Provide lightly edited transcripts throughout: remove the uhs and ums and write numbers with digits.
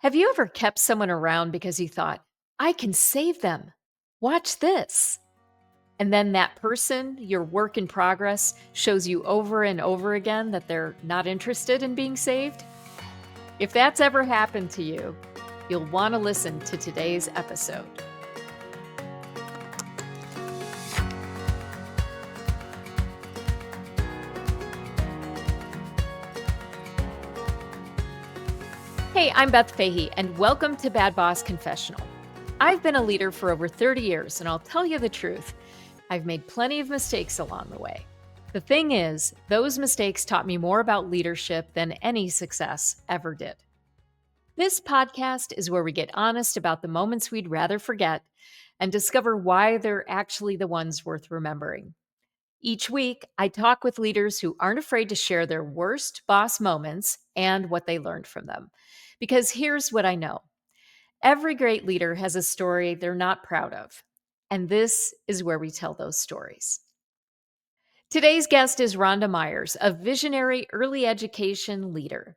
Have you ever kept someone around because you thought, I can save them? Watch this. And then that person, your work in progress, shows you over and over again that they're not interested in being saved? If that's ever happened to you, you'll want to listen to today's episode. Hey, I'm Beth Fahey, and welcome to Bad Boss Confessional. I've been a leader for over 30 years, and I'll tell you the truth. I've made plenty of mistakes along the way. The thing is, those mistakes taught me more about leadership than any success ever did. This podcast is where we get honest about the moments we'd rather forget and discover why they're actually the ones worth remembering. Each week, I talk with leaders who aren't afraid to share their worst boss moments and what they learned from them. Because here's what I know. Every great leader has a story they're not proud of. And this is where we tell those stories. Today's guest is Rhonda Meyers, a visionary early education leader.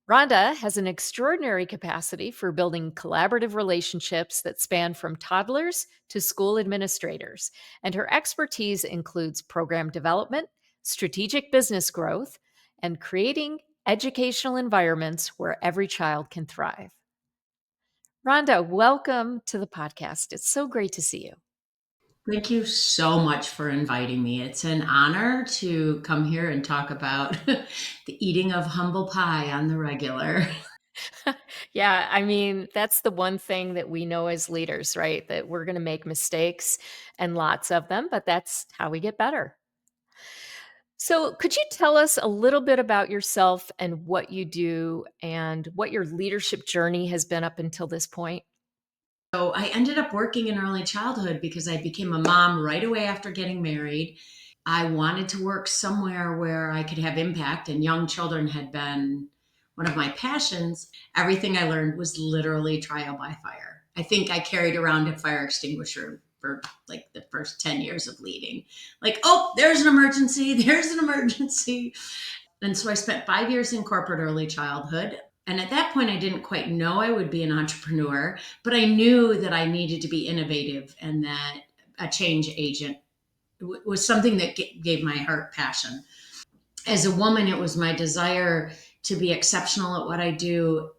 Rhonda has an extraordinary capacity for building collaborative relationships that span from toddlers to school administrators, and her expertise includes program development, strategic business growth, and creating educational environments where every child can thrive. Rhonda, welcome to the podcast. It's so great to see you. Thank you so much for inviting me. It's an honor to come here and talk about the eating of humble pie on the regular. Yeah, I mean, that's the one thing that we know as leaders, right? That we're going to make mistakes and lots of them, but that's how we get better. So, could you tell us a little bit about yourself and what you do and what your leadership journey has been up until this point? So I ended up working in early childhood because I became a mom right away after getting married. I wanted to work somewhere where I could have impact, and young children had been one of my passions. Everything I learned was literally trial by fire. I think I carried around a fire extinguisher for like the first 10 years of leading. Like, oh, there's an emergency, there's an emergency. And so I spent 5 years in corporate early childhood. And at that point, I didn't quite know I would be an entrepreneur, but I knew that I needed to be innovative and that a change agent was something that gave my heart passion. As a woman, it was my desire to be exceptional at what I do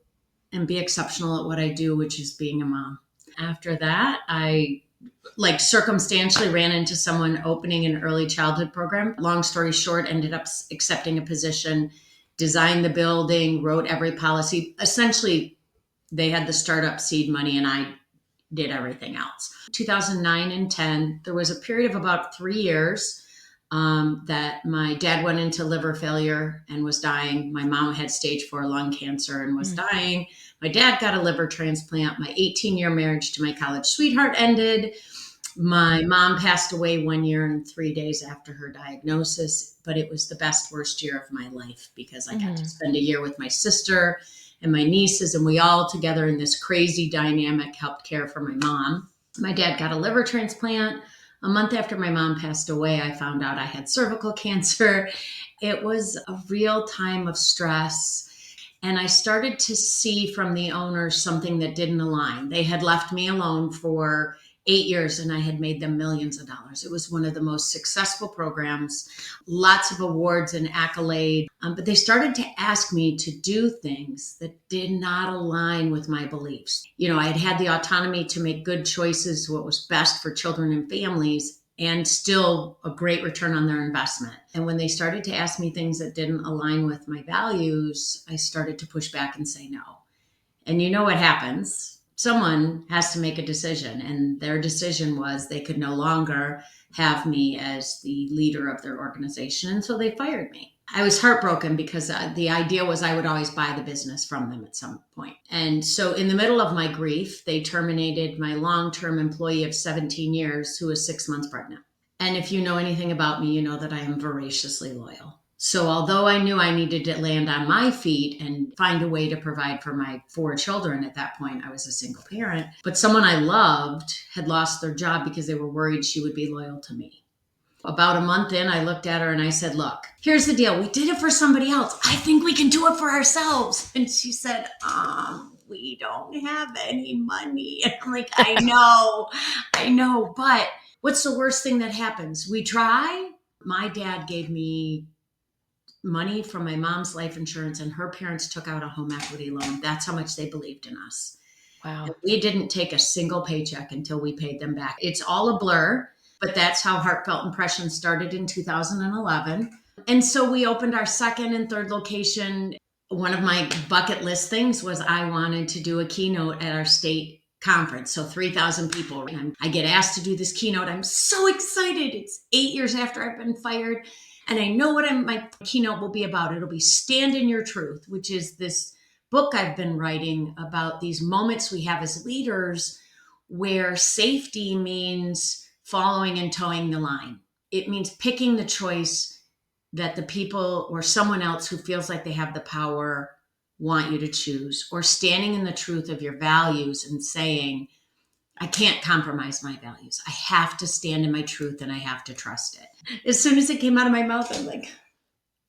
and be exceptional at what I do, which is being a mom. After that, I circumstantially ran into someone opening an early childhood program. Long story short, ended up accepting a position, designed the building, wrote every policy. Essentially, they had the startup seed money and I did everything else. 2009 and 10, there was a period of about 3 years that my dad went into liver failure and was dying. My mom had stage 4 lung cancer and was dying. My dad got a liver transplant. My 18-year marriage to my college sweetheart ended. My mom passed away 1 year and 3 days after her diagnosis, but it was the best, worst year of my life because I got to spend a year with my sister and my nieces, and we all together in this crazy dynamic helped care for my mom. My dad got a liver transplant. A month after my mom passed away, I found out I had cervical cancer. It was a real time of stress. And I started to see from the owners something that didn't align. They had left me alone for 8 years and I had made them millions of dollars. It was one of the most successful programs, lots of awards and accolades. But they started to ask me to do things that did not align with my beliefs. You know, I had had the autonomy to make good choices, what was best for children and families, and still a great return on their investment. And when they started to ask me things that didn't align with my values, I started to push back and say no. And you know what happens? Someone has to make a decision, and their decision was they could no longer have me as the leader of their organization, and so they fired me. I was heartbroken because the idea was I would always buy the business from them at some point. And so in the middle of my grief, they terminated my long-term employee of 17 years who was 6 months pregnant. And if you know anything about me, you know that I am voraciously loyal. So although I knew I needed to land on my feet and find a way to provide for my 4 children at that point, I was a single parent, but someone I loved had lost their job because they were worried she would be loyal to me. About a month in, I looked at her and I said, look, here's the deal. We did it for somebody else. I think we can do it for ourselves. And she said, we don't have any money. And I'm like, I know. But what's the worst thing that happens? We try. My dad gave me money from my mom's life insurance, and her parents took out a home equity loan. That's how much they believed in us. Wow. We didn't take a single paycheck until we paid them back. It's all a blur, but that's how Heartfelt Impressions started in 2011. And so we opened our second and third location. One of my bucket list things was I wanted to do a keynote at our state conference. So 3,000 people. And I get asked to do this keynote. I'm so excited. It's 8 years after I've been fired. And I know what my keynote will be about. It'll be Stand in Your Truth, which is this book I've been writing about these moments we have as leaders where safety means following and towing the line. It means picking the choice that the people or someone else who feels like they have the power want you to choose, or standing in the truth of your values and saying, I can't compromise my values. I have to stand in my truth and I have to trust it. As soon as it came out of my mouth, I'm like,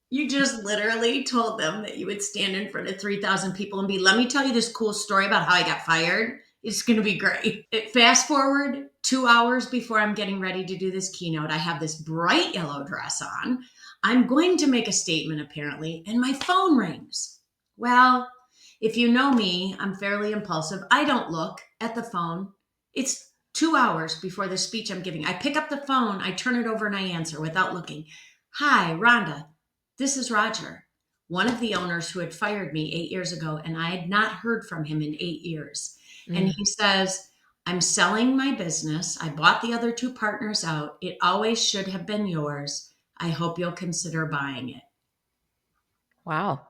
you just literally told them that you would stand in front of 3,000 people and be, let me tell you this cool story about how I got fired. It's going to be great. Fast forward 2 hours before I'm getting ready to do this keynote. I have this bright yellow dress on. I'm going to make a statement apparently, and my phone rings. Well, if you know me, I'm fairly impulsive. I don't look at the phone. It's 2 hours before the speech I'm giving. I pick up the phone, I turn it over, and I answer without looking. Hi, Rhonda. This is Roger, one of the owners who had fired me 8 years ago, and I had not heard from him in 8 years. And he says, I'm selling my business. I bought the other two partners out. It always should have been yours. I hope you'll consider buying it. Wow.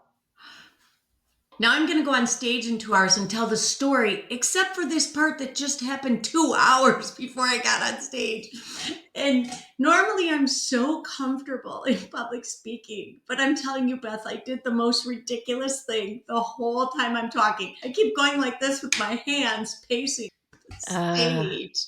Now I'm going to go on stage in 2 hours and tell the story, except for this part that just happened 2 hours before I got on stage. And normally I'm so comfortable in public speaking, but I'm telling you, Beth, I did the most ridiculous thing the whole time I'm talking. I keep going like this with my hands pacing the stage.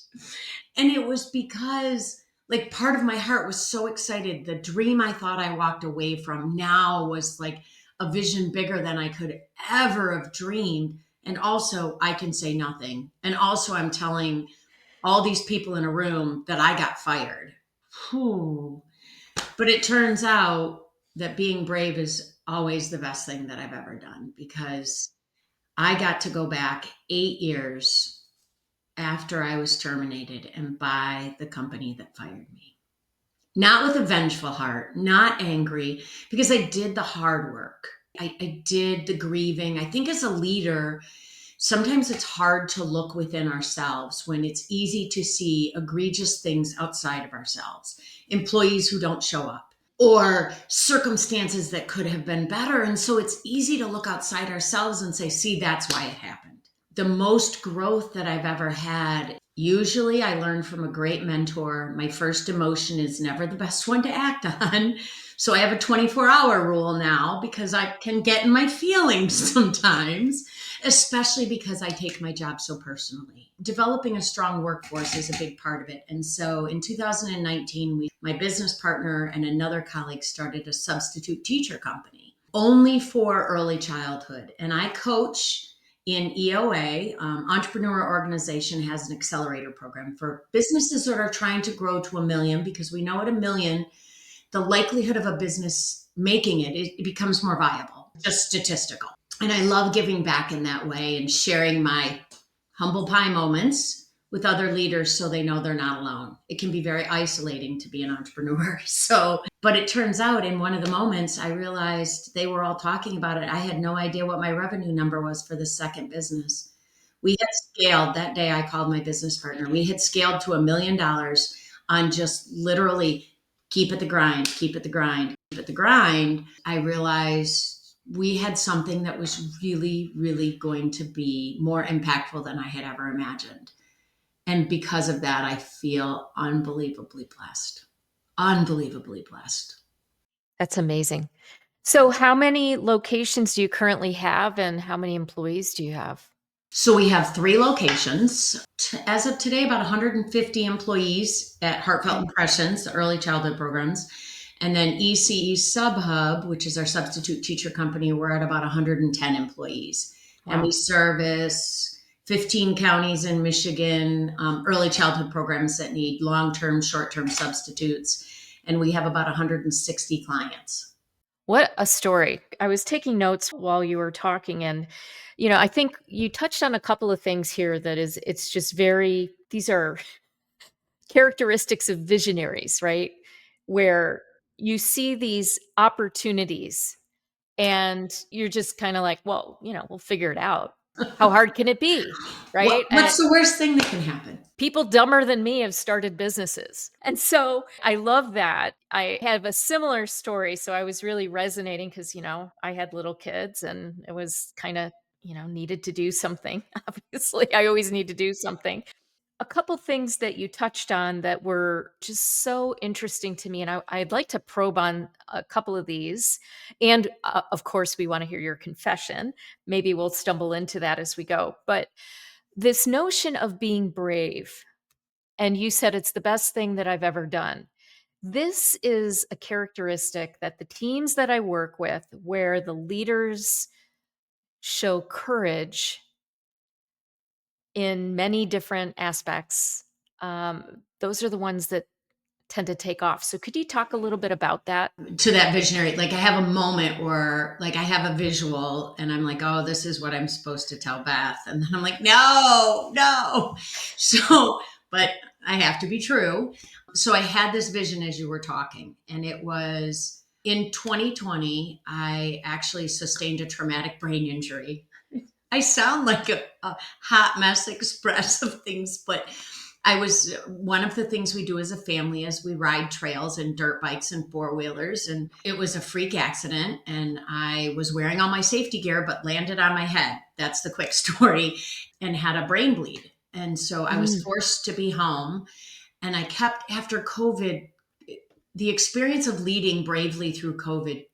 And it was because like part of my heart was so excited. The dream I thought I walked away from now was like a vision bigger than I could ever have dreamed. And also I can say nothing. And also I'm telling all these people in a room that I got fired. Whew. But it turns out that being brave is always the best thing that I've ever done, because I got to go back 8 years after I was terminated and buy the company that fired me. Not with a vengeful heart, not angry, because I did the hard work. I did the grieving. I think as a leader, sometimes it's hard to look within ourselves when it's easy to see egregious things outside of ourselves, employees who don't show up, or circumstances that could have been better. And so it's easy to look outside ourselves and say, see, that's why it happened. The most growth that I've ever had, usually I learned from a great mentor. My first emotion is never the best one to act on. So I have a 24-hour rule now because I can get in my feelings sometimes, especially because I take my job so personally. Developing a strong workforce is a big part of it. And so in 2019, my business partner and another colleague started a substitute teacher company only for early childhood. And I coach in EOA, Entrepreneur Organization has an accelerator program for businesses that are trying to grow to 1 million, because we know at 1 million, the likelihood of a business making it becomes more viable, just statistical. And I love giving back in that way and sharing my humble pie moments with other leaders so they know they're not alone. It can be very isolating to be an entrepreneur. But it turns out in one of the moments, I realized they were all talking about it. I had no idea what my revenue number was for the second business. We had scaled that day. I called my business partner. We had scaled to $1 million on just literally keep at the grind, keep at the grind, keep at the grind. I realized we had something that was really, really going to be more impactful than I had ever imagined. And because of that, I feel unbelievably blessed. Unbelievably blessed. That's amazing. So how many locations do you currently have, and how many employees do you have? So we have 3 locations. As of today, about 150 employees at Heartfelt Impressions, the early childhood programs. And then ECE Subhub, which is our substitute teacher company, we're at about 110 employees. And we Wow. service 15 counties in Michigan, early childhood programs that need long-term, short-term substitutes. And we have about 160 clients. What a story. I was taking notes while you were talking and I think you touched on a couple of things here that it's just very these are characteristics of visionaries, right? Where you see these opportunities and you're just kind of like, well, we'll figure it out. How hard can it be? Right? What's the worst thing that can happen? People dumber than me have started businesses. And so I love that. I have a similar story. So I was really resonating because, I had little kids and it was kind of, needed to do something. Obviously, I always need to do something. A couple things that you touched on that were just so interesting to me, and I'd like to probe on a couple of these. And of course, we want to hear your confession. Maybe we'll stumble into that as we go. But this notion of being brave, and you said it's the best thing that I've ever done. This is a characteristic that the teams that I work with, where the leaders show courage in many different aspects, those are the ones that tend to take off. So could you talk a little bit about that? To that visionary, like I have a moment where like I have a visual and I'm like, oh, this is what I'm supposed to tell Beth. And then I'm like, no. So, but I have to be true. So I had this vision as you were talking, and it was in 2020, I actually sustained a traumatic brain injury. I sound like a hot mess express of things, but one of the things we do as a family is we ride trails and dirt bikes and four-wheelers. And it was a freak accident. And I was wearing all my safety gear, but landed on my head. That's the quick story, and had a brain bleed. And so I was Mm, forced to be home. And I kept, after COVID, the experience of leading bravely through COVID,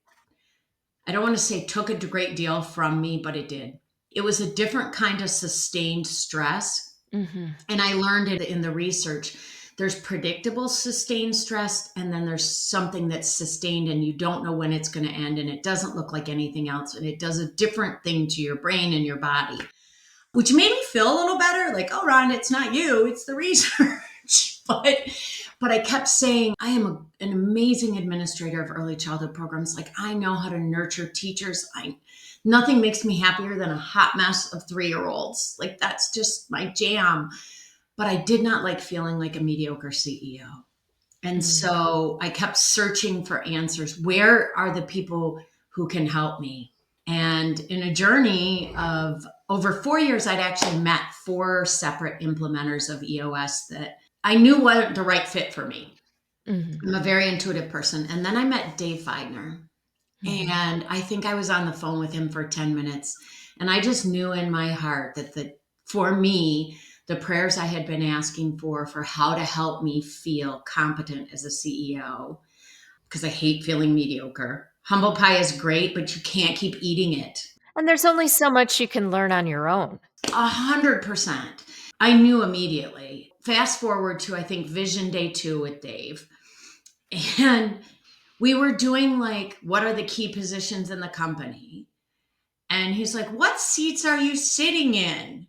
I don't want to say took a great deal from me, but it did. It was a different kind of sustained stress. mhm, And I learned it in the research. There's predictable sustained stress, and then there's something that's sustained and you don't know when it's going to end, and it doesn't look like anything else. And it does a different thing to your brain and your body, which made me feel a little better. Like, oh, Rhonda, it's not you, it's the research. But I kept saying, I am an amazing administrator of early childhood programs. Like, I know how to nurture teachers. Nothing makes me happier than a hot mess of 3-year-olds. Like, that's just my jam. But I did not like feeling like a mediocre CEO. And mm, so I kept searching for answers. Where are the people who can help me? And in a journey of over 4 years, I'd actually met 4 separate implementers of EOS that I knew weren't the right fit for me. mhm, I'm a very intuitive person. And then I met Dave Feidner. mhm. And I think I was on the phone with him for 10 minutes. And I just knew in my heart that for me, the prayers I had been asking for how to help me feel competent as a CEO, because I hate feeling mediocre. Humble pie is great, but you can't keep eating it. And there's only so much you can learn on your own. 100%. I knew immediately. Fast forward to, I think, Vision Day 2 with Dave. And we were doing like, what are the key positions in the company? And he's like, what seats are you sitting in?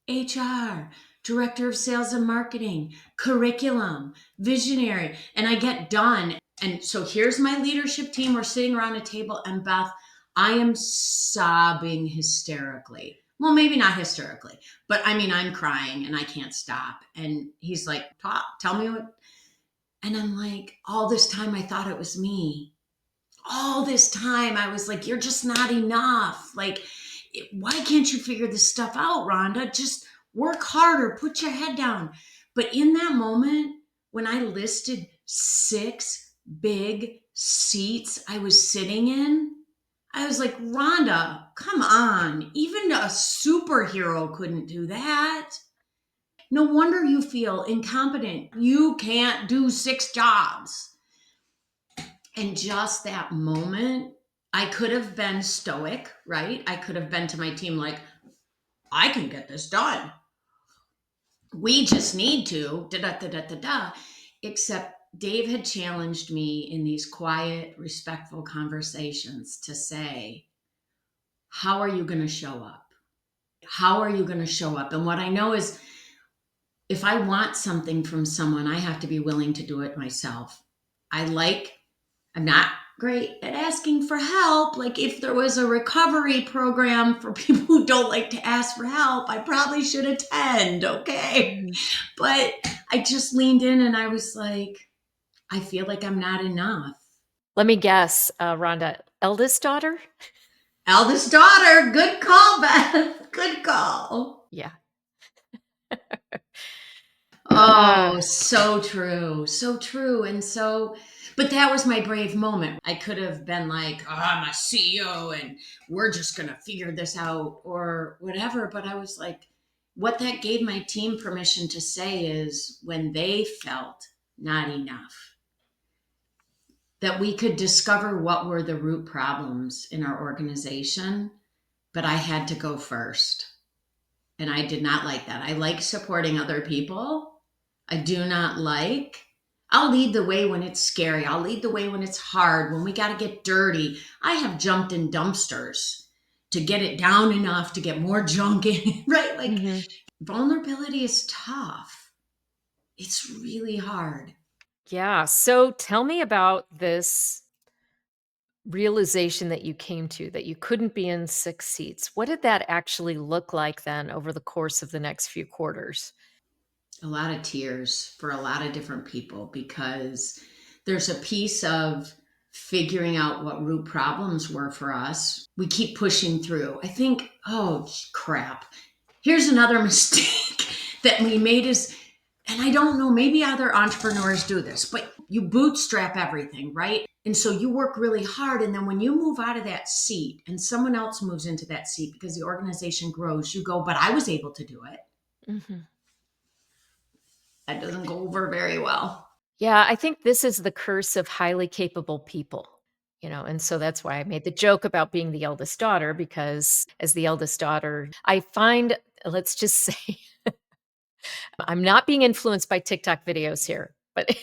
HR, director of sales and marketing, curriculum, visionary. And I get done. And so here's my leadership team. We're sitting around a table, and Beth, I am sobbing hysterically. Well, maybe not hysterically, but I mean, I'm crying and I can't stop. And he's like, tell me what. And I'm like, all this time I thought it was me. All this time I was like, you're just not enough. Like, why can't you figure this stuff out, Rhonda? Just work harder, put your head down. But in that moment, when I listed 6 big seats I was sitting in, I was like, Rhonda, come on. Even a superhero couldn't do that. No wonder you feel incompetent. You can't do 6 jobs. And just that moment, I could have been stoic, right? I could have been to my team like, I can get this done. We just need to, da da da da da da. Except Dave had challenged me in these quiet, respectful conversations to say, how are you going to show up? How are you going to show up? And what I know is if I want something from someone, I have to be willing to do it myself. I'm not great at asking for help. Like if there was a recovery program for people who don't like to ask for help, I probably should attend. Okay. Mhm. But I just leaned in and I was like, I feel like I'm not enough. Let me guess, Rhonda, eldest daughter? Eldest daughter, good call, Beth. Good call. Yeah. Oh, so true. So true. But that was my brave moment. I could have been like, oh, I'm a CEO and we're just going to figure this out or whatever. But I was like, what that gave my team permission to say is when they felt not enough, that we could discover what were the root problems in our organization. But I had to go first. And I did not like that. I like supporting other people. I do not like. I'll lead the way when it's scary. I'll lead the way when it's hard, when we got to get dirty. I have jumped in dumpsters to get it down enough to get more junk in, right? Like Mhm. vulnerability is tough. It's really hard. Yeah. So tell me about this realization that you came to that you couldn't be in 6 seats. What did that actually look like then over the course of the next few quarters? A lot of tears for a lot of different people because there's a piece of figuring out what root problems were for us. We keep pushing through. I think, oh crap. Here's another mistake that we made is, and I don't know, maybe other entrepreneurs do this, but you bootstrap everything, right? And so you work really hard. And then when you move out of that seat and someone else moves into that seat because the organization grows, you go, but I was able to do it. Mhm. That doesn't go over very well. Yeah, I think this is the curse of highly capable people, and so that's why I made the joke about being the eldest daughter, because as the eldest daughter, I find, let's just say, I'm not being influenced by TikTok videos here, but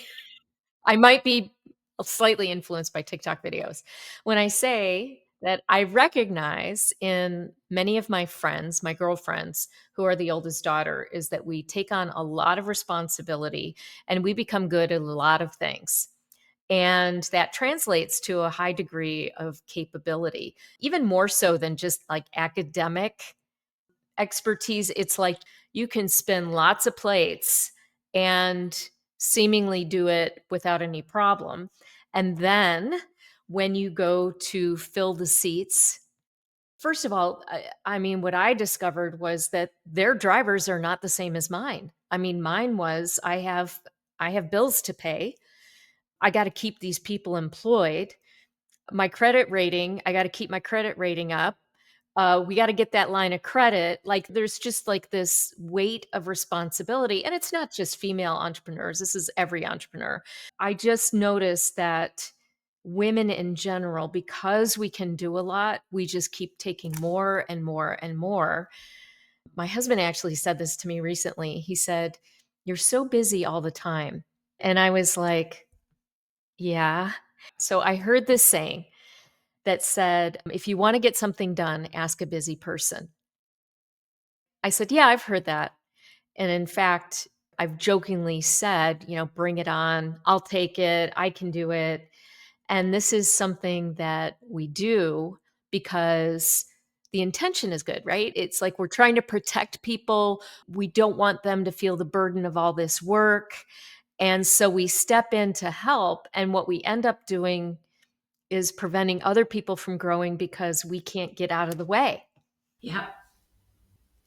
I might be slightly influenced by TikTok videos. When I say that I recognize in many of my friends, my girlfriends who are the oldest daughter, is that we take on a lot of responsibility and we become good at a lot of things. And that translates to a high degree of capability, even more so than just like academic expertise. It's like you can spin lots of plates and seemingly do it without any problem. And then when you go to fill the seats, first of all, I mean, what I discovered was that their drivers are not the same as mine. I mean, mine was I have bills to pay. I got to keep these people employed. My credit rating, I got to keep my credit rating up. We got to get that line of credit. Like there's just like this weight of responsibility. And it's not just female entrepreneurs, this is every entrepreneur. I just noticed that women in general, because we can do a lot, we just keep taking more and more and more. My husband actually said this to me recently. He said, "You're so busy all the time." And I was like, yeah. So I heard this saying that said, if you want to get something done, ask a busy person. I said, yeah, I've heard that. And in fact, I've jokingly said, bring it on. I'll take it. I can do it. And this is something that we do because the intention is good, right? It's like we're trying to protect people. We don't want them to feel the burden of all this work. And so we step in to help. And what we end up doing is preventing other people from growing because we can't get out of the way. Yep.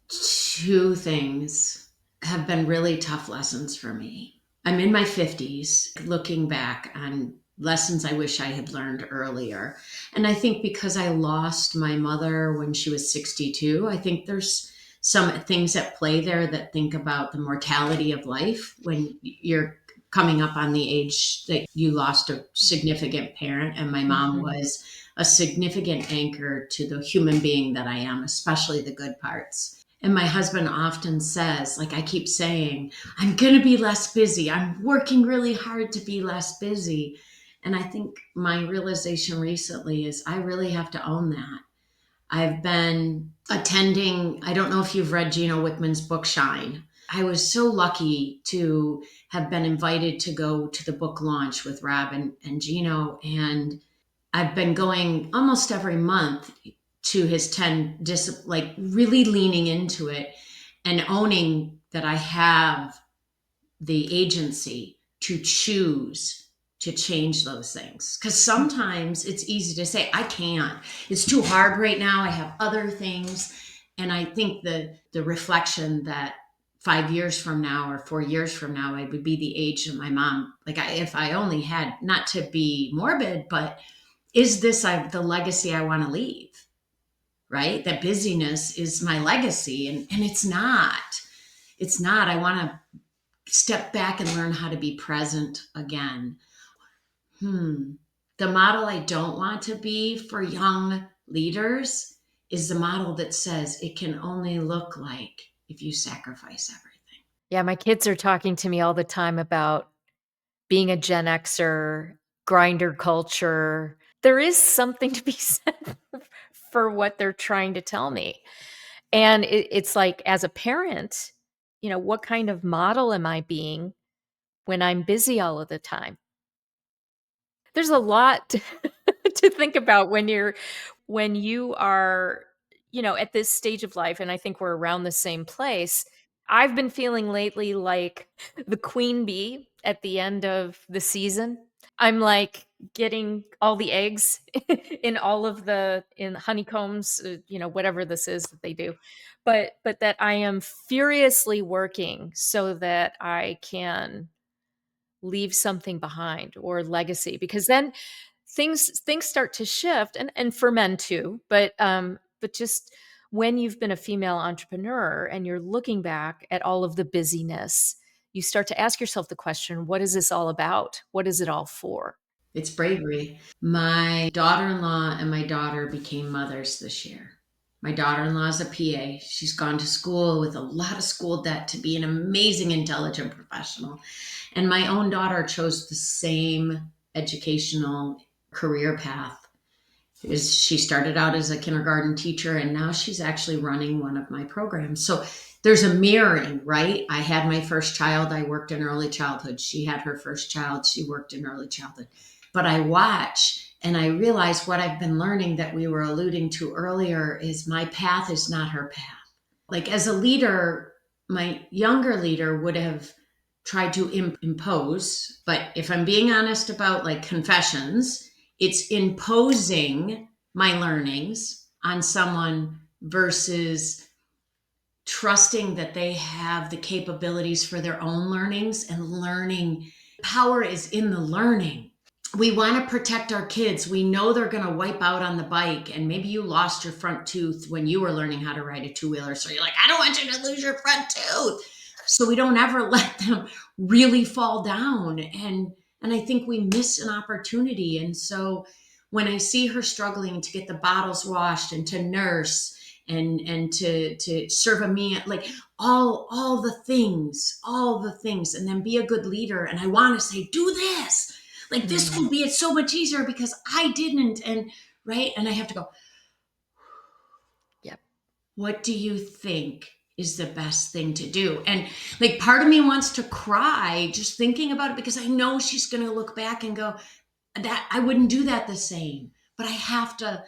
Two things have been really tough lessons for me. I'm in my 50s, looking back on lessons I wish I had learned earlier. And I think because I lost my mother when she was 62, I think there's some things at play there that think about the mortality of life when you're coming up on the age that you lost a significant parent. And my mom Mhm. was a significant anchor to the human being that I am, especially the good parts. And my husband often says, like I keep saying, I'm going to be less busy. I'm working really hard to be less busy. And I think my realization recently is I really have to own that. I've been attending, I don't know if you've read Gino Wickman's book, Shine. I was so lucky to have been invited to go to the book launch with Rob and Gino. And I've been going almost every month to his 10, like really leaning into it and owning that I have the agency to choose to change those things. Because sometimes it's easy to say, I can't. It's too hard right now. I have other things. And I think the reflection that 5 years from now or 4 years from now, I would be the age of my mom. Like if I only had, not to be morbid, but is this the legacy I want to leave? Right? That busyness is my legacy. And it's not. It's not. I want to step back and learn how to be present again. The model I don't want to be for young leaders is the model that says it can only look like if you sacrifice everything. Yeah, my kids are talking to me all the time about being a Gen Xer, grinder culture. There is something to be said for what they're trying to tell me. And it's like, as a parent, what kind of model am I being when I'm busy all of the time? There's a lot to think about when you are, at this stage of life, and I think we're around the same place. I've been feeling lately like the queen bee at the end of the season. I'm like getting all the eggs in honeycombs, whatever this is that they do. But that I am furiously working so that I can leave something behind or legacy, because then things start to shift, and for men too, but just when you've been a female entrepreneur and you're looking back at all of the busyness, you start to ask yourself the question, what is this all about? What is it all for? It's bravery. My daughter in law and my daughter became mothers this year. My daughter in law is a PA. She's gone to school with a lot of school debt to be an amazing, intelligent professional. And my own daughter chose the same educational career path. She started out as a kindergarten teacher, and now she's actually running one of my programs. So there's a mirroring, right? I had my first child, I worked in early childhood. She had her first child, she worked in early childhood. But I watch and I realize what I've been learning that we were alluding to earlier is my path is not her path. Like as a leader, my younger leader would have tried to impose, but if I'm being honest about like confessions, it's imposing my learnings on someone versus trusting that they have the capabilities for their own learnings and learning. Power is in the learning. We want to protect our kids. We know they're going to wipe out on the bike, and maybe you lost your front tooth when you were learning how to ride a two-wheeler. So you're like, I don't want you to lose your front tooth. So we don't ever let them really fall down. And I think we miss an opportunity. And so when I see her struggling to get the bottles washed and to nurse and to serve a meal, like all the things, and then be a good leader. And I want to say, do this. Like this will be it so much easier because I didn't. And right. And I have to go, Yep. What do you think is the best thing to do? And like part of me wants to cry just thinking about it because I know she's going to look back and go, that I wouldn't do that the same. But I have to,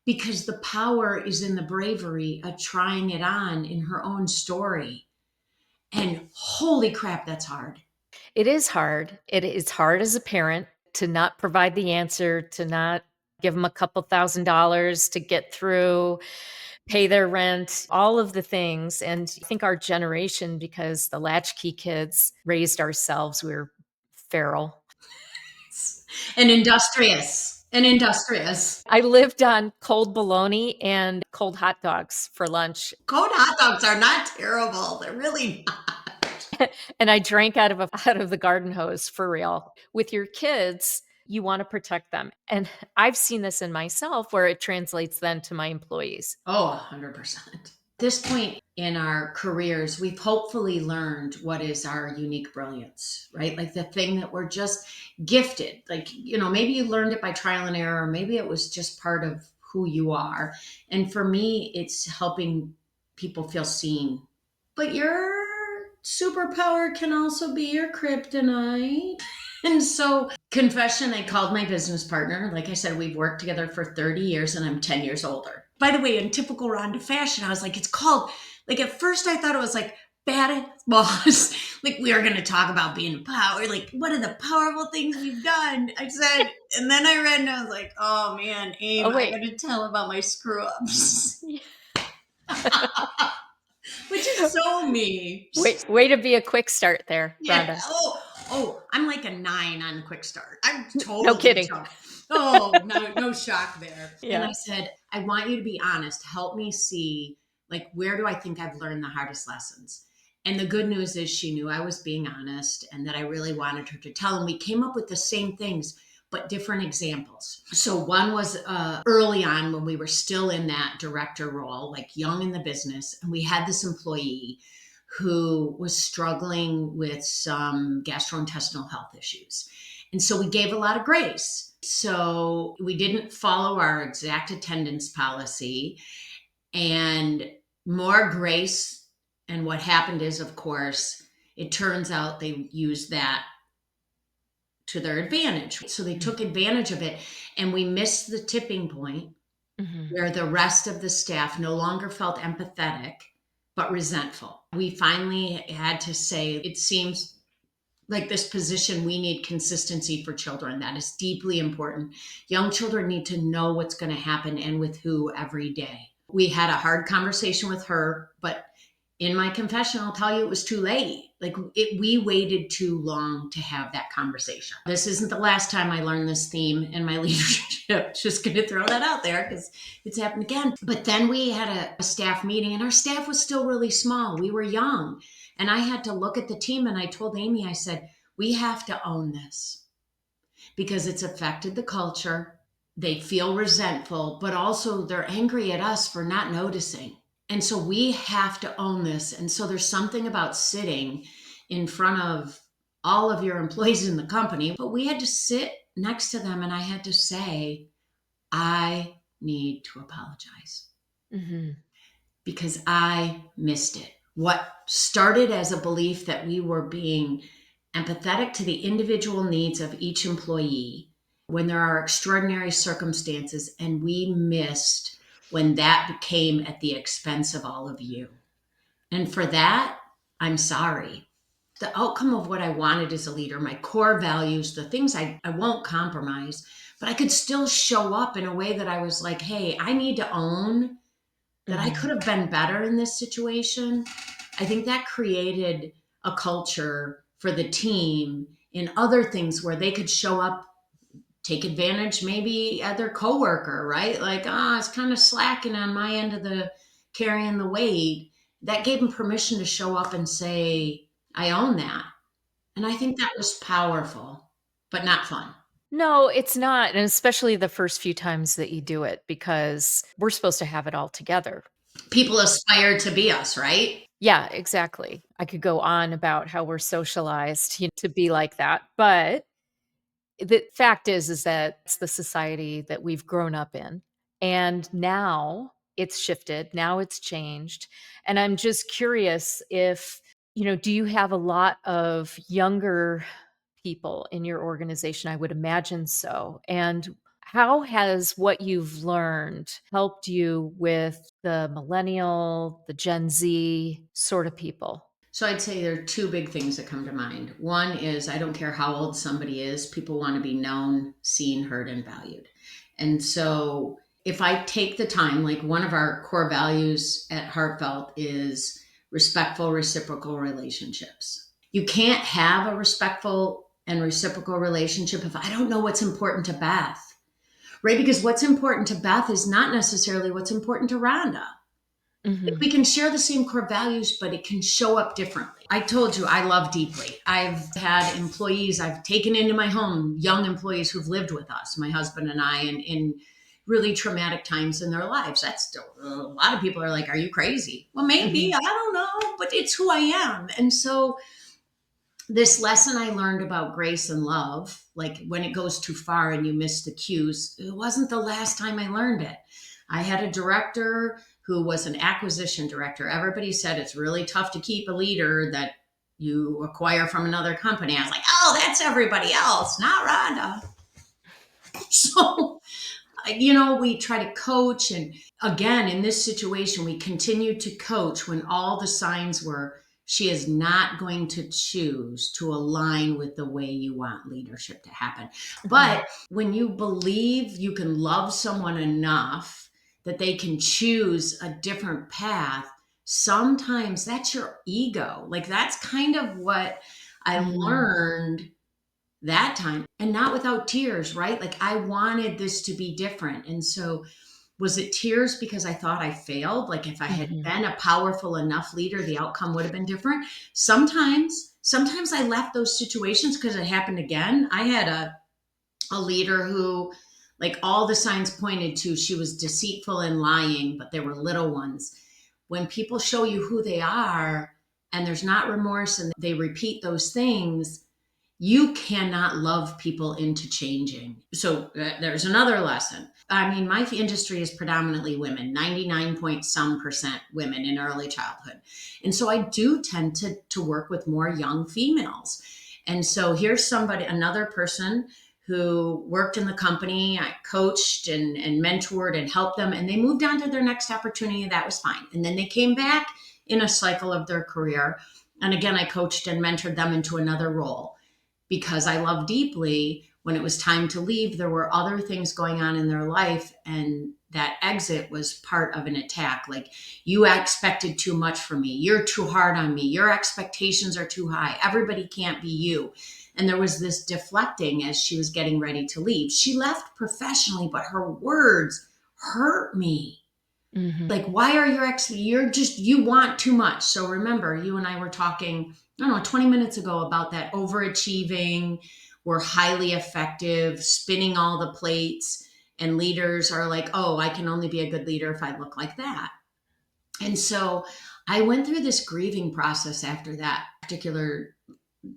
because the power is in the bravery of trying it on in her own story. And holy crap, that's hard. It is hard. It is hard as a parent to not provide the answer, to not give them a couple $1,000s to get through, pay their rent, all of the things. And I think our generation, because the latchkey kids raised ourselves, we were feral. And industrious. And industrious. I lived on cold bologna and cold hot dogs for lunch. Cold hot dogs are not terrible. They're really not. And I drank out of the garden hose, for real. With your kids, you want to protect them. And I've seen this in myself where it translates then to my employees. Oh, 100%. At this point in our careers, we've hopefully learned what is our unique brilliance, right? Like the thing that we're just gifted. Like, maybe you learned it by trial and error, or maybe it was just part of who you are. And for me, it's helping people feel seen. But your superpower can also be your kryptonite. And so, confession, I called my business partner. Like I said, we've worked together for 30 years and I'm 10 years older. By the way, in typical Rhonda fashion, I was like, it's called, like at first I thought it was like Bad Boss. Like we are going to talk about being power. Like what are the powerful things we've done? I said, and then I read and I was like, oh man, Aim, Oh, I wait. got to tell about my screw ups. Which is so me. Wait, way to be a quick start there, Yeah. Rhonda. Oh, I'm like a 9 on Quick Start. I'm No totally kidding. jumped. Oh, no shock there. And Yeah. I said, I want you to be honest. Help me see, like, where do I think I've learned the hardest lessons? And the good news is she knew I was being honest and that I really wanted her to tell. And we came up with the same things, but different examples. So one was early on when we were still in that director role, like young in the business, and we had this employee who was struggling with some gastrointestinal health issues. And so we gave a lot of grace. So we didn't follow our exact attendance policy and more grace. And what happened is, of course, it turns out they used that to their advantage. So they took advantage of it and we missed the tipping point where the rest of the staff no longer felt empathetic but resentful. We finally had to say, it seems like this position, we need consistency for children. That is deeply important. Young children need to know what's going to happen and with who every day. We had a hard conversation with her, but in my confession, I'll tell you, it was too late. We waited too long to have that conversation. This isn't the last time I learned this theme in my leadership. Just going to throw that out there because it's happened again. But then we had a staff meeting and our staff was still really small. We were young. And I had to look at the team and I told Amy, I said, we have to own this because it's affected the culture. They feel resentful, but also they're angry at us for not noticing. And so we have to own this. And so there's something about sitting in front of all of your employees in the company, but we had to sit next to them and I had to say, I need to apologize because I missed it. What started as a belief that we were being empathetic to the individual needs of each employee when there are extraordinary circumstances, and we missed when that became at the expense of all of you. And for that, I'm sorry. The outcome of what I wanted as a leader, my core values, the things I won't compromise, but I could still show up in a way that I was like, hey, I need to own that I could have been better in this situation. I think that created a culture for the team in other things where they could show up, take advantage maybe at their coworker, right? Like, it's kind of slacking on my end of the carrying the weight. That gave them permission to show up and say, I own that. And I think that was powerful, but not fun. No, it's not. And especially the first few times that you do it, because we're supposed to have it all together. People aspire to be us, right? Yeah, exactly. I could go on about how we're socialized, to be like that. But the fact is that it's the society that we've grown up in. And now it's shifted. Now it's changed. And I'm just curious if, do you have a lot of younger people in your organization? I would imagine so. And how has what you've learned helped you with the millennial, the Gen Z sort of people? So I'd say there are two big things that come to mind. One is I don't care how old somebody is, people want to be known, seen, heard, and valued. And so if I take the time, like one of our core values at Heartfelt is respectful, reciprocal relationships. You can't have a respectful and reciprocal relationship if I don't know what's important to Beth, right? Because what's important to Beth is not necessarily what's important to Rhonda. We can share the same core values, but it can show up differently. I told you I love deeply. I've had employees I've taken into my home, young employees who've lived with us, my husband and I, in really traumatic times in their lives. That's still, a lot of people are like, are you crazy? Well, maybe, I don't know, but it's who I am. And so this lesson I learned about grace and love, like when it goes too far and you miss the cues, it wasn't the last time I learned it. I had a director who was an acquisition director. Everybody said it's really tough to keep a leader that you acquire from another company. I was like, oh, that's everybody else, not Rhonda. So, we try to coach. And again, in this situation, we continued to coach when all the signs were she is not going to choose to align with the way you want leadership to happen. But when you believe you can love someone enough that they can choose a different path, sometimes that's your ego. Like that's kind of what I learned that time, and not without tears, right? Like I wanted this to be different. And so was it tears because I thought I failed? Like if I had been a powerful enough leader, the outcome would have been different. Sometimes I left those situations because it happened again. I had a leader who, like, all the signs pointed to she was deceitful and lying, but there were little ones. When people show you who they are and there's not remorse and they repeat those things, you cannot love people into changing. So there's another lesson. I mean, my industry is predominantly women, 99 point some percent women in early childhood. And so I do tend to work with more young females. And so here's another person who worked in the company. I coached and mentored and helped them, and they moved on to their next opportunity. And that was fine. And then they came back in a cycle of their career. And again, I coached and mentored them into another role. Because I love deeply, when it was time to leave, there were other things going on in their life. And that exit was part of an attack. Like, you expected too much from me. You're too hard on me. Your expectations are too high. Everybody can't be you. And there was this deflecting as she was getting ready to leave. She left professionally, but her words hurt me. Like, why are you want too much. So remember, you and I were talking, I don't know, 20 minutes ago about that overachieving. We're highly effective, spinning all the plates. And leaders are like, oh, I can only be a good leader if I look like that. And so I went through this grieving process after that particular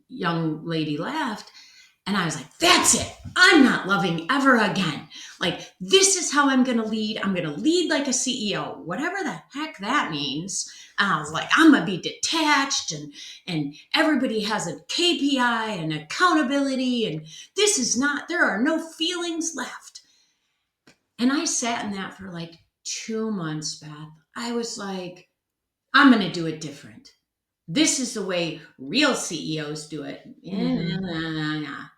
young lady left. And I was like, that's it. I'm not loving ever again. Like, this is how I'm going to lead. I'm going to lead like a CEO, whatever the heck that means. And I was like, I'm going to be detached and everybody has a KPI and accountability. And there are no feelings left. And I sat in that for like 2 months, Beth. I was like, I'm going to do it different. This is the way real CEOs do it.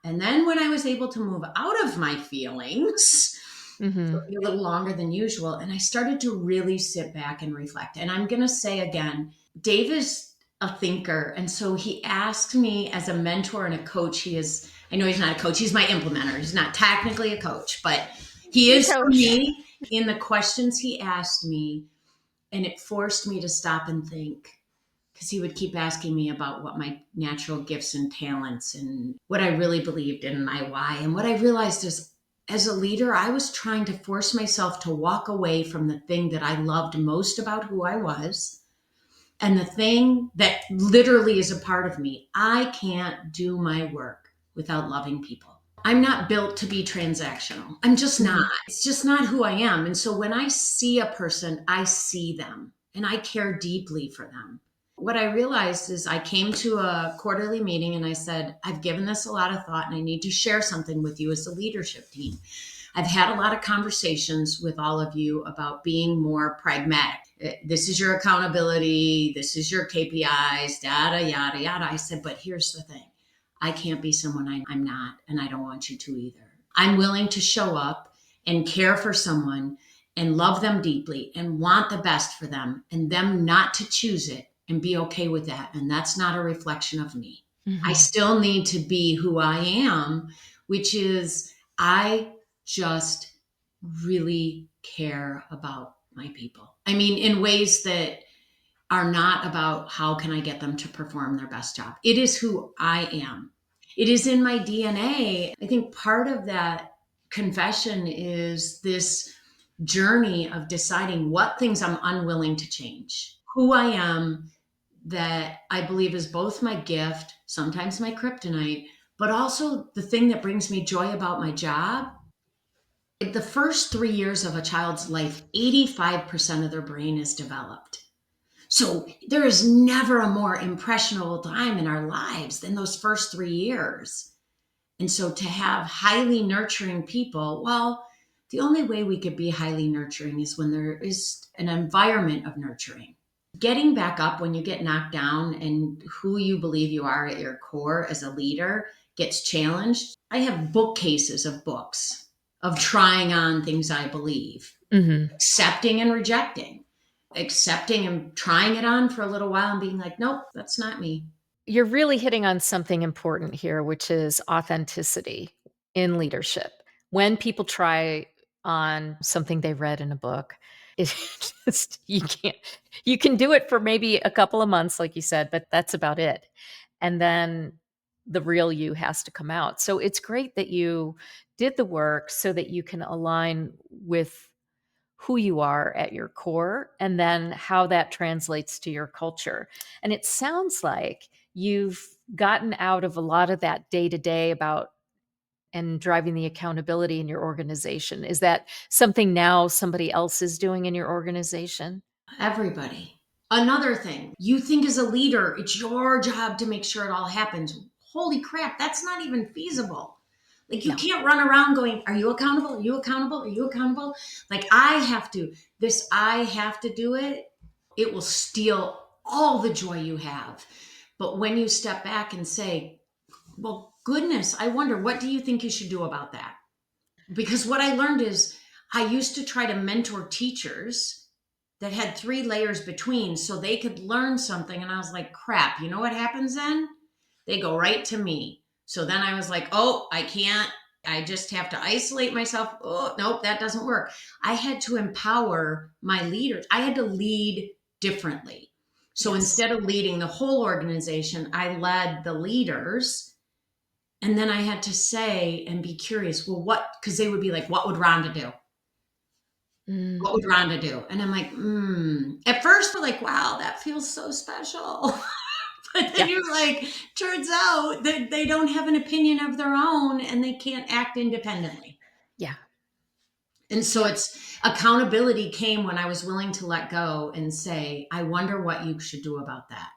And then when I was able to move out of my feelings, it took me a little longer than usual. And I started to really sit back and reflect. And I'm going to say again, Dave is a thinker. And so he asked me as a mentor and a coach. I know he's not a coach. He's my implementer. He's not technically a coach, but he is for me in the questions he asked me. And it forced me to stop and think. Because he would keep asking me about what my natural gifts and talents and what I really believed in, my why. And what I realized is, as a leader, I was trying to force myself to walk away from the thing that I loved most about who I was and the thing that literally is a part of me. I can't do my work without loving people. I'm not built to be transactional. I'm just not. It's just not who I am. And so when I see a person, I see them and I care deeply for them. What I realized is I came to a quarterly meeting and I said, I've given this a lot of thought and I need to share something with you as a leadership team. I've had a lot of conversations with all of you about being more pragmatic. This is your accountability. This is your KPIs, yada, yada, yada. I said, but here's the thing. I can't be someone I'm not, and I don't want you to either. I'm willing to show up and care for someone and love them deeply and want the best for them and them not to choose it. And be okay with that. And that's not a reflection of me. I still need to be who I am, which is I just really care about my people. I mean, in ways that are not about how can I get them to perform their best job. It is who I am. It is in my DNA. I think part of that confession is this journey of deciding what things I'm unwilling to change, who I am, that I believe is both my gift, sometimes my kryptonite, but also the thing that brings me joy about my job The first 3 years of a child's life, 85% of their brain is developed. So there is never a more impressionable time in our lives than those first 3 years. And so to have highly nurturing people, well, the only way we could be highly nurturing is when there is an environment of nurturing. Getting back up when you get knocked down and who you believe you are at your core as a leader gets challenged. I have bookcases of books of trying on things I believe, accepting and rejecting, accepting and trying it on for a little while and being like, nope, that's not me. You're really hitting on something important here, which is authenticity in leadership. When people try on something they read in a book, it's just you can do it for maybe a couple of months, like you said, but that's about it. And then the real you has to come out. So it's great that you did the work so that you can align with who you are at your core and then how that translates to your culture. And it sounds like you've gotten out of a lot of that day to day about and driving the accountability in your organization. Is that something now somebody else is doing in your organization? Everybody. Another thing, you think as a leader, it's your job to make sure it all happens. Holy crap, that's not even feasible. Like, you No. can't run around going, are you accountable? Are you accountable? Are you accountable? Like, I have to do it. It will steal all the joy you have. But when you step back and say, well, goodness, I wonder, what do you think you should do about that? Because what I learned is I used to try to mentor teachers that had 3 layers between so they could learn something. And I was like, crap, you know what happens then? They go right to me. So then I was like, oh, I can't. I just have to isolate myself. Oh, nope, that doesn't work. I had to empower my leaders. I had to lead differently. So Yes. instead of leading the whole organization, I led the leaders. And then I had to say and be curious, well, what? Because they would be like, what would Rhonda do? Mm, What would Rhonda do? And I'm like, At first, we're like, wow, that feels so special. But then yeah. you're like, turns out that they don't have an opinion of their own and they can't act independently. Yeah. And so it's accountability came when I was willing to let go and say, I wonder what you should do about that.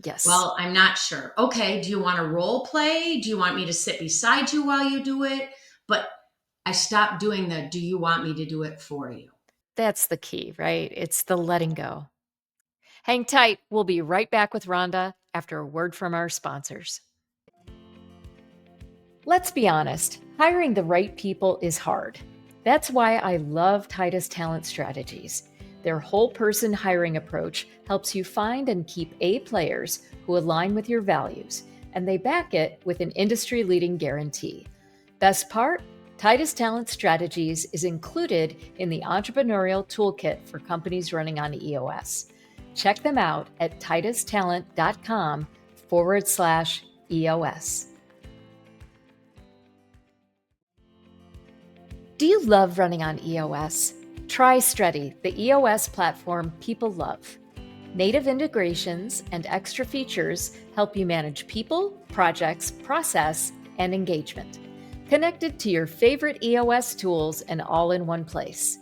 Yes. Well, I'm not sure. Okay, do you want to role play? Do you want me to sit beside you while you do it? But I stopped doing the do you want me to do it for you? That's the key, right? It's the letting go. Hang tight. We'll be right back with Rhonda after a word from our sponsors. Let's be honest, hiring the right people is hard. That's why I love Titus Talent Strategies. Their whole person hiring approach helps you find and keep A players who align with your values, and they back it with an industry leading guarantee. Best part? Titus Talent Strategies is included in the entrepreneurial toolkit for companies running on EOS. Check them out at titustalent.com/EOS. Do you love running on EOS? Try Streti, the EOS platform people love. Native integrations and extra features help you manage people, projects, process, and engagement. Connected to your favorite EOS tools and all in one place.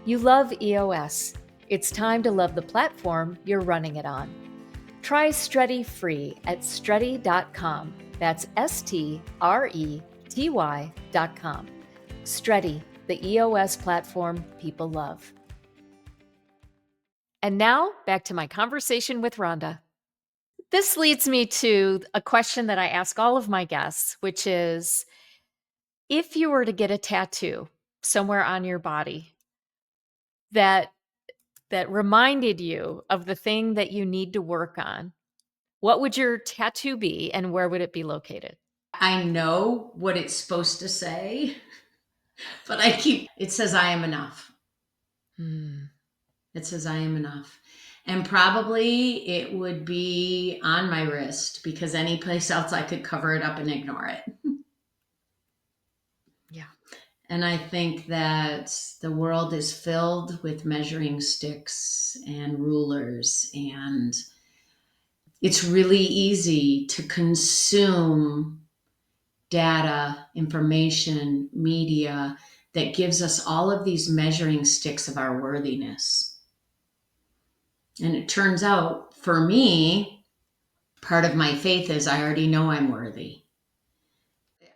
You love EOS. It's time to love the platform you're running it on. Try Streti free at streti.com. That's STRETY.com. Streti, the EOS platform people love. And now, back to my conversation with Rhonda. This leads me to a question that I ask all of my guests, which is, if you were to get a tattoo somewhere on your body that reminded you of the thing that you need to work on, what would your tattoo be and where would it be located? I know what it's supposed to say, but it says, I am enough. Hmm. It says, I am enough. And probably it would be on my wrist because any place else I could cover it up and ignore it. Yeah. And I think that the world is filled with measuring sticks and rulers, and it's really easy to consume data, information, media that gives us all of these measuring sticks of our worthiness. And it turns out, for me, part of my faith is I already know I'm worthy.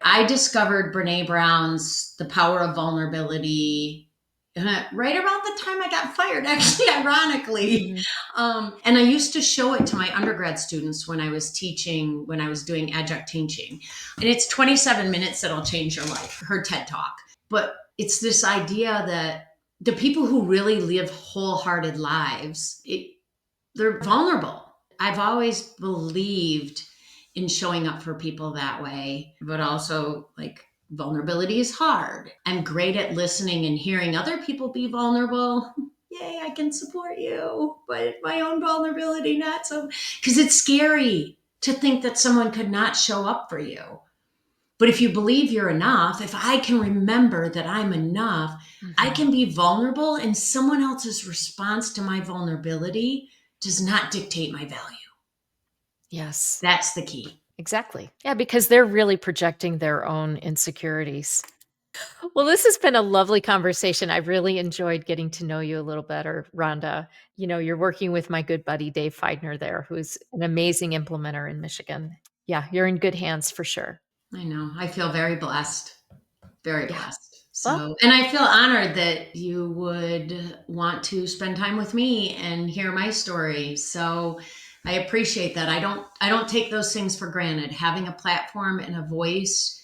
I discovered Brene Brown's The Power of Vulnerability right around the time I got fired, actually, ironically. And I used to show it to my undergrad students when I was teaching, when I was doing adjunct teaching. And it's 27 minutes that'll change your life, her TED Talk. But it's this idea that the people who really live wholehearted lives, they're vulnerable. I've always believed in showing up for people that way, but also like vulnerability is hard. I'm great at listening and hearing other people be vulnerable. Yay, I can support you, but my own vulnerability, not so, because it's scary to think that someone could not show up for you. But if you believe you're enough, if I can remember that I'm enough, I can be vulnerable, and someone else's response to my vulnerability does not dictate my value. Yes. That's the key. Exactly. Yeah, because they're really projecting their own insecurities. Well, this has been a lovely conversation. I really enjoyed getting to know you a little better, Rhonda. You know, you're working with my good buddy, Dave Feidner there, who's an amazing implementer in Michigan. Yeah, you're in good hands for sure. I know. I feel very blessed. Very blessed. Well, And I feel honored that you would want to spend time with me and hear my story. So I appreciate that. I don't take those things for granted. Having a platform and a voice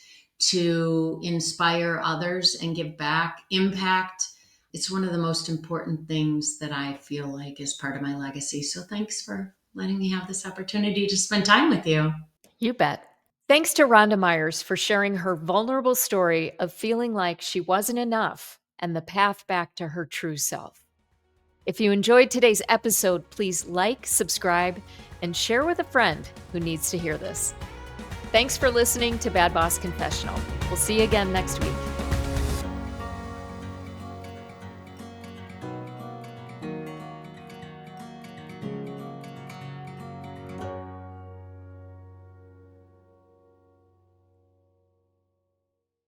to inspire others and give back, impact, it's one of the most important things that I feel like is part of my legacy. So thanks for letting me have this opportunity to spend time with you. you bet. Thanks to Rhonda Meyers for sharing her vulnerable story of feeling like she wasn't enough and the path back to her true self. If you enjoyed today's episode, please like, subscribe, and share with a friend who needs to hear this. Thanks for listening to Bad Boss Confessional. We'll see you again next week.